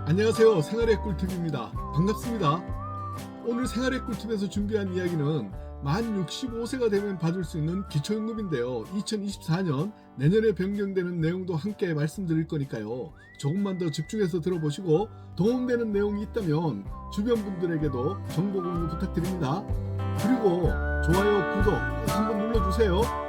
안녕하세요. 생활의 꿀팁입니다. 반갑습니다. 오늘 생활의 꿀팁에서 준비한 이야기는 만 65세가 되면 받을 수 있는 기초연금인데요. 2024년 내년에 변경되는 내용도 함께 말씀드릴 거니까요. 조금만 더 집중해서 들어보시고 도움되는 내용이 있다면 주변 분들에게도 정보 공유 부탁드립니다. 그리고 좋아요, 구독 꼭 한번 눌러주세요.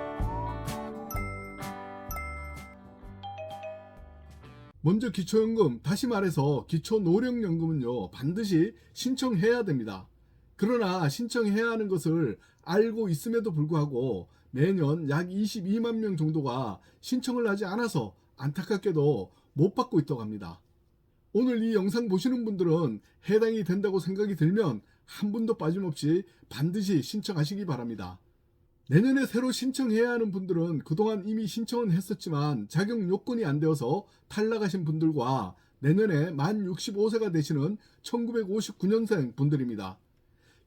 먼저 기초연금, 다시 말해서 기초노령연금은요, 반드시 신청해야 됩니다. 그러나 신청해야 하는 것을 알고 있음에도 불구하고 매년 약 22만 명 정도가 신청을 하지 않아서 안타깝게도 못 받고 있다고 합니다. 오늘 이 영상 보시는 분들은 해당이 된다고 생각이 들면 한 분도 빠짐없이 반드시 신청하시기 바랍니다. 내년에 새로 신청해야 하는 분들은 그동안 이미 신청은 했었지만 자격 요건이 안 되어서 탈락하신 분들과 내년에 만 65세가 되시는 1959년생 분들입니다.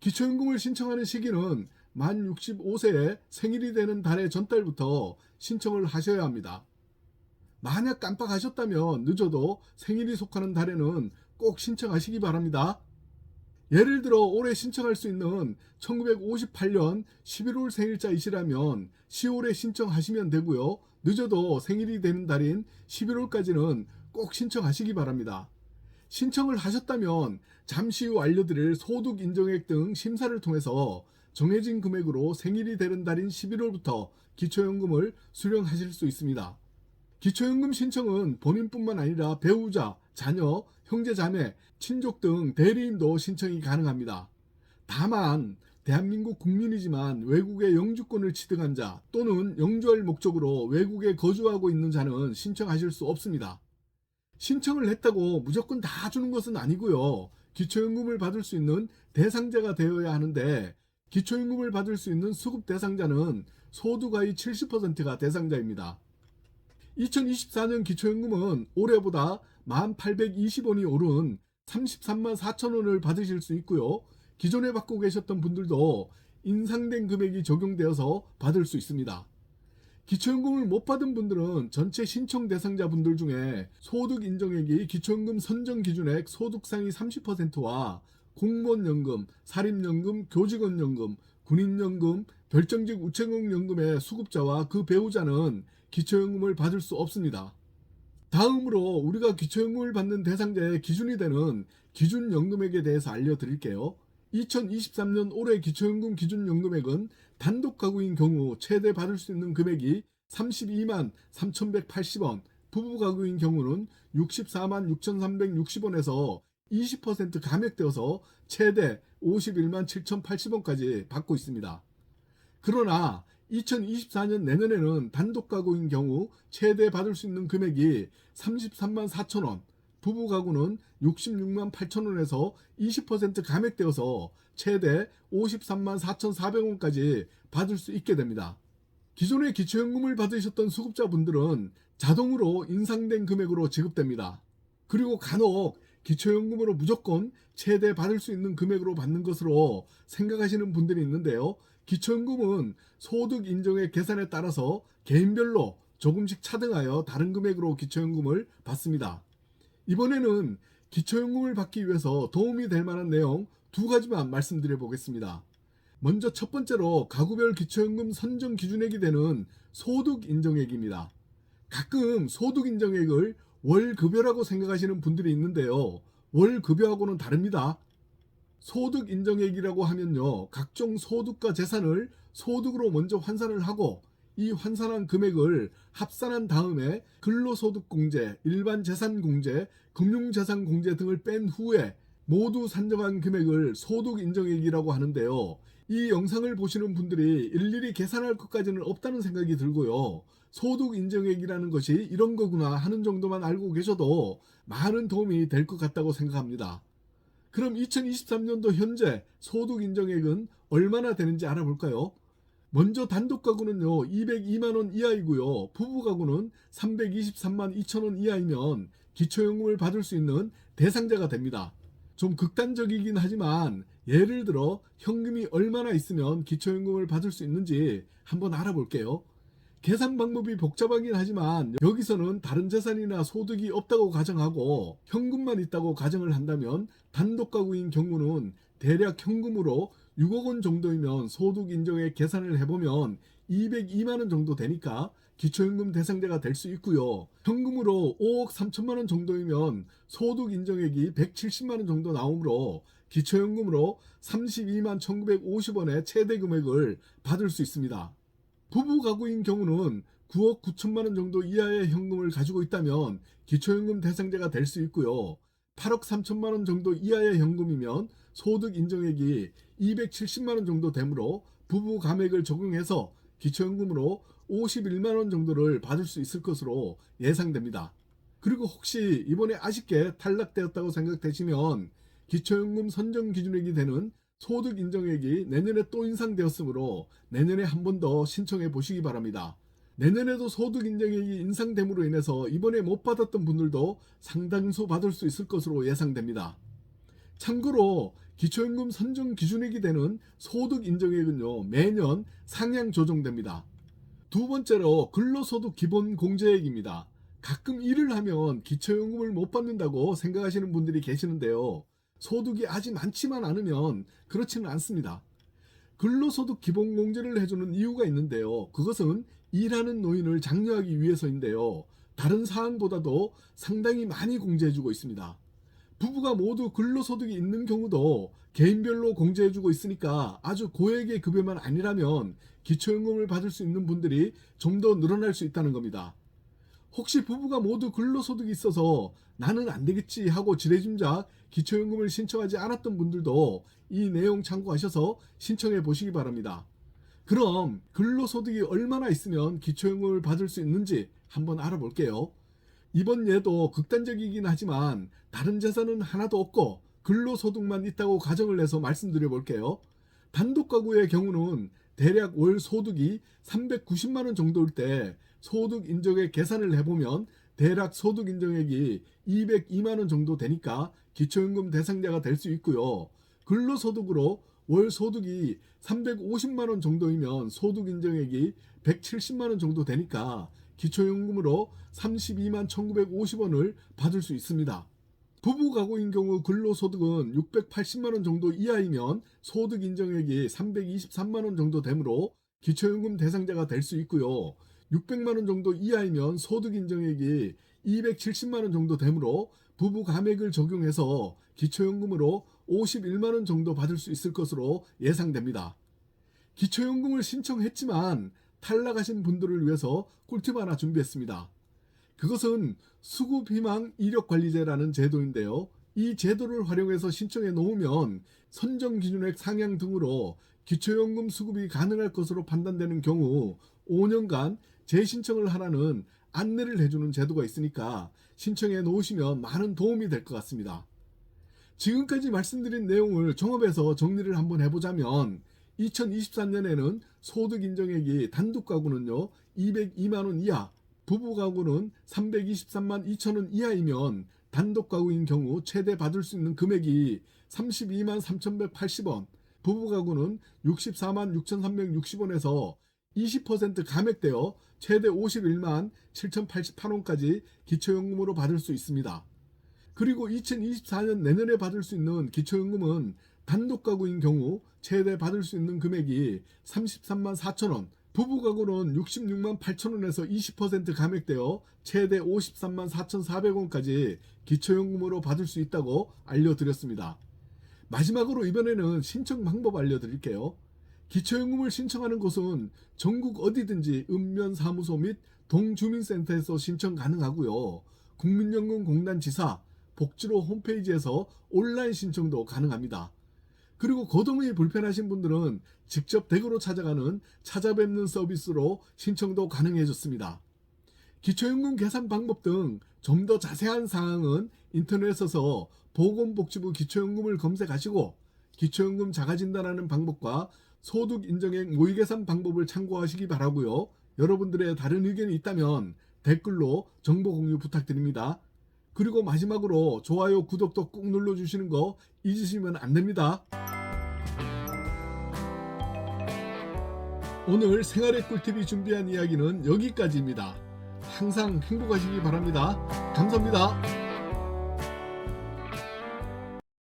기초연금을 신청하는 시기는 만 65세에 생일이 되는 달의 전달부터 신청을 하셔야 합니다. 만약 깜빡하셨다면 늦어도 생일이 속하는 달에는 꼭 신청하시기 바랍니다. 예를 들어 올해 신청할 수 있는 1958년 11월 생일자이시라면 10월에 신청하시면 되고요. 늦어도 생일이 되는 달인 11월까지는 꼭 신청하시기 바랍니다. 신청을 하셨다면 잠시 후 알려드릴 소득 인정액 등 심사를 통해서 정해진 금액으로 생일이 되는 달인 11월부터 기초연금을 수령하실 수 있습니다. 기초연금 신청은 본인뿐만 아니라 배우자, 자녀, 형제, 자매, 친족 등 대리인도 신청이 가능합니다. 다만 대한민국 국민이지만 외국에 영주권을 취득한 자 또는 영주할 목적으로 외국에 거주하고 있는 자는 신청하실 수 없습니다. 신청을 했다고 무조건 다 주는 것은 아니고요. 기초연금을 받을 수 있는 대상자가 되어야 하는데 기초연금을 받을 수 있는 수급 대상자는 소득의 70%가 대상자입니다. 2024년 기초연금은 올해보다 1,820원이 오른 33만 4천 원을 받으실 수 있고요. 기존에 받고 계셨던 분들도 인상된 금액이 적용되어서 받을 수 있습니다. 기초연금을 못 받은 분들은 전체 신청 대상자 분들 중에 소득 인정액이 기초연금 선정 기준액 소득 상위 30%와 공무원연금, 사립연금, 교직원연금, 군인연금, 별정직 우체국연금의 수급자와 그 배우자는 기초연금을 받을 수 없습니다. 다음으로 우리가 기초연금을 받는 대상자의 기준이 되는 기준연금액에 대해서 알려드릴게요. 2023년 올해 기초연금 기준연금액은 단독 가구인 경우 최대 받을 수 있는 금액이 32만 3,180원, 부부 가구인 경우는 64만 6,360원에서 20% 감액되어서 최대 51만 7,080원까지 받고 있습니다. 그러나 2024년 내년에는 단독 가구인 경우 최대 받을 수 있는 금액이 33만 4천원, 부부 가구는 66만 8천원에서 20% 감액되어서 최대 53만 4,400원까지 받을 수 있게 됩니다. 기존에 기초연금을 받으셨던 수급자분들은 자동으로 인상된 금액으로 지급됩니다. 그리고 간혹 기초연금으로 무조건 최대 받을 수 있는 금액으로 받는 것으로 생각하시는 분들이 있는데요. 기초연금은 소득 인정액 계산에 따라서 개인별로 조금씩 차등하여 다른 금액으로 기초연금을 받습니다. 이번에는 기초연금을 받기 위해서 도움이 될 만한 내용 두 가지만 말씀드려 보겠습니다. 먼저 첫 번째로 가구별 기초연금 선정 기준액이 되는 소득 인정액입니다. 가끔 소득 인정액을 월급여라고 생각하시는 분들이 있는데요. 월급여하고는 다릅니다. 소득 인정액이라고 하면요, 각종 소득과 재산을 소득으로 먼저 환산을 하고 이 환산한 금액을 합산한 다음에 근로소득공제, 일반재산공제, 금융재산공제 등을 뺀 후에 모두 산정한 금액을 소득인정액이라고 하는데요. 이 영상을 보시는 분들이 일일이 계산할 것까지는 없다는 생각이 들고요. 소득인정액이라는 것이 이런 거구나 하는 정도만 알고 계셔도 많은 도움이 될 것 같다고 생각합니다. 그럼 2023년도 현재 소득 인정액은 얼마나 되는지 알아볼까요? 먼저 단독 가구는요 202만원 이하이고요. 부부 가구는 323만 2천원 이하이면 기초연금을 받을 수 있는 대상자가 됩니다. 좀 극단적이긴 하지만 예를 들어 현금이 얼마나 있으면 기초연금을 받을 수 있는지 한번 알아볼게요. 계산 방법이 복잡하긴 하지만 여기서는 다른 재산이나 소득이 없다고 가정하고 현금만 있다고 가정을 한다면 단독 가구인 경우는 대략 현금으로 6억 원 정도이면 소득 인정액 계산을 해보면 202만 원 정도 되니까 기초연금 대상자가 될 수 있고요. 현금으로 5억 3천만 원 정도이면 소득 인정액이 170만 원 정도 나오므로 기초연금으로 32만 1950원의 최대 금액을 받을 수 있습니다. 부부 가구인 경우는 9억 9천만 원 정도 이하의 현금을 가지고 있다면 기초연금 대상자가 될 수 있고요. 8억 3천만 원 정도 이하의 현금이면 소득 인정액이 270만 원 정도 되므로 부부 감액을 적용해서 기초연금으로 51만 원 정도를 받을 수 있을 것으로 예상됩니다. 그리고 혹시 이번에 아쉽게 탈락되었다고 생각되시면 기초연금 선정 기준액이 되는 소득 인정액이 내년에 또 인상되었으므로 내년에 한 번 더 신청해 보시기 바랍니다. 내년에도 소득 인정액이 인상됨으로 인해서 이번에 못 받았던 분들도 상당수 받을 수 있을 것으로 예상됩니다. 참고로 기초연금 선정 기준액이 되는 소득 인정액은요, 매년 상향 조정됩니다. 두 번째로 근로소득 기본 공제액입니다. 가끔 일을 하면 기초연금을 못 받는다고 생각하시는 분들이 계시는데요. 소득이 아직 많지만 않으면 그렇지는 않습니다. 근로소득 기본공제를 해주는 이유가 있는데요. 그것은 일하는 노인을 장려하기 위해서인데요. 다른 사항보다도 상당히 많이 공제해주고 있습니다. 부부가 모두 근로소득이 있는 경우도 개인별로 공제해주고 있으니까 아주 고액의 급여만 아니라면 기초연금을 받을 수 있는 분들이 좀 더 늘어날 수 있다는 겁니다. 혹시 부부가 모두 근로소득이 있어서 나는 안 되겠지 하고 지레짐작 기초연금을 신청하지 않았던 분들도 이 내용 참고하셔서 신청해 보시기 바랍니다. 그럼 근로소득이 얼마나 있으면 기초연금을 받을 수 있는지 한번 알아볼게요. 이번 예도 극단적이긴 하지만 다른 재산은 하나도 없고 근로소득만 있다고 가정을 해서 말씀드려 볼게요. 단독 가구의 경우는 대략 월 소득이 390만 원 정도일 때 소득 인정액 계산을 해보면 대략 소득 인정액이 202만 원 정도 되니까 기초연금 대상자가 될 수 있고요. 근로소득으로 월 소득이 350만 원 정도이면 소득 인정액이 170만 원 정도 되니까 기초연금으로 32만 1950원을 받을 수 있습니다. 부부 가구인 경우 근로소득은 680만 원 정도 이하이면 소득 인정액이 323만 원 정도 되므로 기초연금 대상자가 될 수 있고요. 600만 원 정도 이하이면 소득 인정액이 270만 원 정도 되므로 부부 감액을 적용해서 기초연금으로 51만 원 정도 받을 수 있을 것으로 예상됩니다. 기초연금을 신청했지만 탈락하신 분들을 위해서 꿀팁 하나 준비했습니다. 그것은 수급희망 이력관리제라는 제도인데요. 이 제도를 활용해서 신청해 놓으면 선정기준액 상향 등으로 기초연금 수급이 가능할 것으로 판단되는 경우 5년간 재신청을 하라는 안내를 해주는 제도가 있으니까 신청해 놓으시면 많은 도움이 될 것 같습니다. 지금까지 말씀드린 내용을 종합해서 정리를 한번 해보자면 2024년에는 소득 인정액이 단독 가구는요 202만 원 이하, 부부 가구는 323만 2천 원 이하이면 단독 가구인 경우 최대 받을 수 있는 금액이 32만 3,180원, 부부 가구는 64만 6,360원에서 20% 감액되어 최대 51만 7,088원까지 기초연금으로 받을 수 있습니다. 그리고 2024년 내년에 받을 수 있는 기초연금은 단독 가구인 경우 최대 받을 수 있는 금액이 33만 4천원, 부부 가구는 66만 8천원에서 20% 감액되어 최대 53만 4,400원까지 기초연금으로 받을 수 있다고 알려드렸습니다. 마지막으로 이번에는 신청 방법 알려드릴게요. 기초연금을 신청하는 곳은 전국 어디든지 읍면사무소 및 동주민센터에서 신청 가능하고요. 국민연금공단 지사, 복지로 홈페이지에서 온라인 신청도 가능합니다. 그리고 거동이 불편하신 분들은 직접 댁으로 찾아가는 찾아뵙는 서비스로 신청도 가능해졌습니다. 기초연금 계산 방법 등 좀 더 자세한 사항은 인터넷에서 보건복지부 기초연금을 검색하시고 기초연금 자가진단하는 방법과 소득 인정액 모의계산 방법을 참고하시기 바라고요. 여러분들의 다른 의견이 있다면 댓글로 정보 공유 부탁드립니다. 그리고 마지막으로 좋아요, 구독도 꾹 눌러주시는 거 잊으시면 안 됩니다. 오늘 생활의 꿀팁이 준비한 이야기는 여기까지입니다. 항상 행복하시기 바랍니다. 감사합니다.